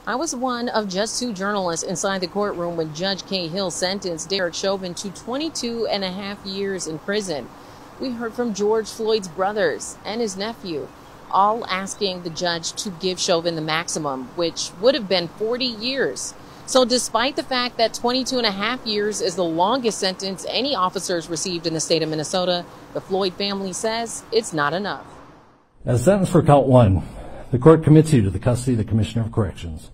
I was one of just 2 journalists inside the courtroom when Judge Cahill sentenced Derek Chauvin to 22.5 years in prison. We heard from George Floyd's brothers and his nephew, all asking the judge to give Chauvin the maximum, which would have been 40 years. So despite the fact that 22.5 years is the longest sentence any officers received in the state of Minnesota, the Floyd family says it's not enough. As sentenced for count 1, the court commits you to the custody of the Commissioner of Corrections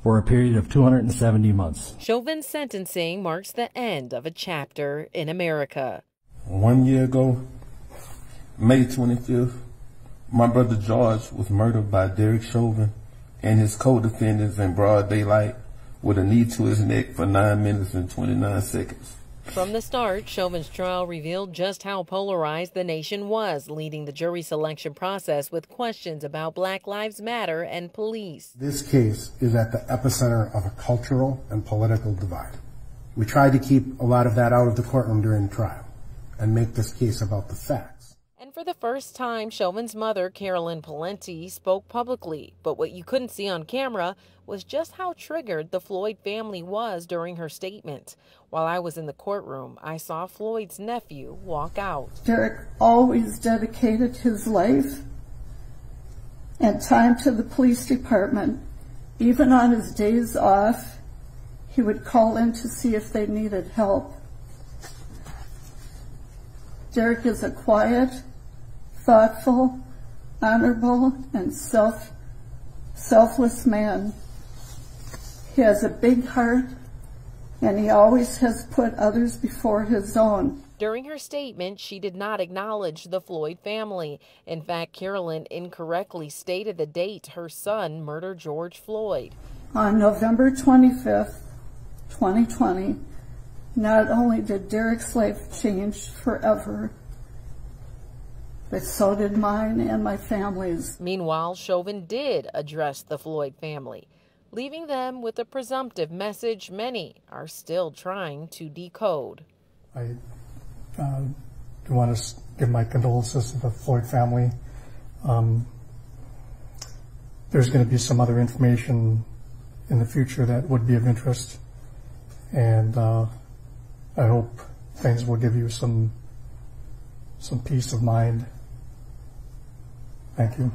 for a period of 270 months. Chauvin's sentencing marks the end of a chapter in America. 1 year ago, May 25th, my brother George was murdered by Derek Chauvin and his co-defendants in broad daylight with a knee to his neck for 9 minutes and 29 seconds. From the start, Chauvin's trial revealed just how polarized the nation was, leading the jury selection process with questions about Black Lives Matter and police. This case is at the epicenter of a cultural and political divide. We tried to keep a lot of that out of the courtroom during the trial and make this case about the facts. And for the first time, Chauvin's mother, Carolyn Palenti, spoke publicly. But what you couldn't see on camera was just how triggered the Floyd family was during her statement. While I was in the courtroom, I saw Floyd's nephew walk out. Derek always dedicated his life and time to the police department. Even on his days off, he would call in to see if they needed help. Derek is a quiet, thoughtful, honorable, and selfless man. He has a big heart, and he always has put others before his own. During her statement, she did not acknowledge the Floyd family. In fact, Carolyn incorrectly stated the date her son murdered George Floyd. On November 25th, 2020, not only did Derek's life change forever, but so did mine and my family's. Meanwhile, Chauvin did address the Floyd family, leaving them with a presumptive message many are still trying to decode. I do want to give my condolences to the Floyd family. There's going to be some other information in the future that would be of interest, and I hope things will give you some peace of mind. Thank you.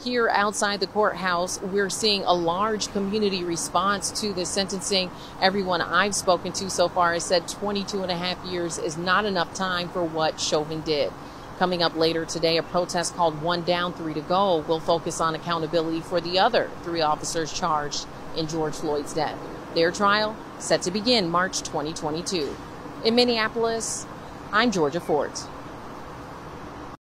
Here outside the courthouse, we're seeing a large community response to this sentencing. Everyone I've spoken to so far has said 22.5 years is not enough time for what Chauvin did. Coming up later today, a protest called 1 Down, 3 to Go will focus on accountability for the other 3 officers charged in George Floyd's death. Their trial set to begin March 2022. In Minneapolis, I'm Georgia Fort.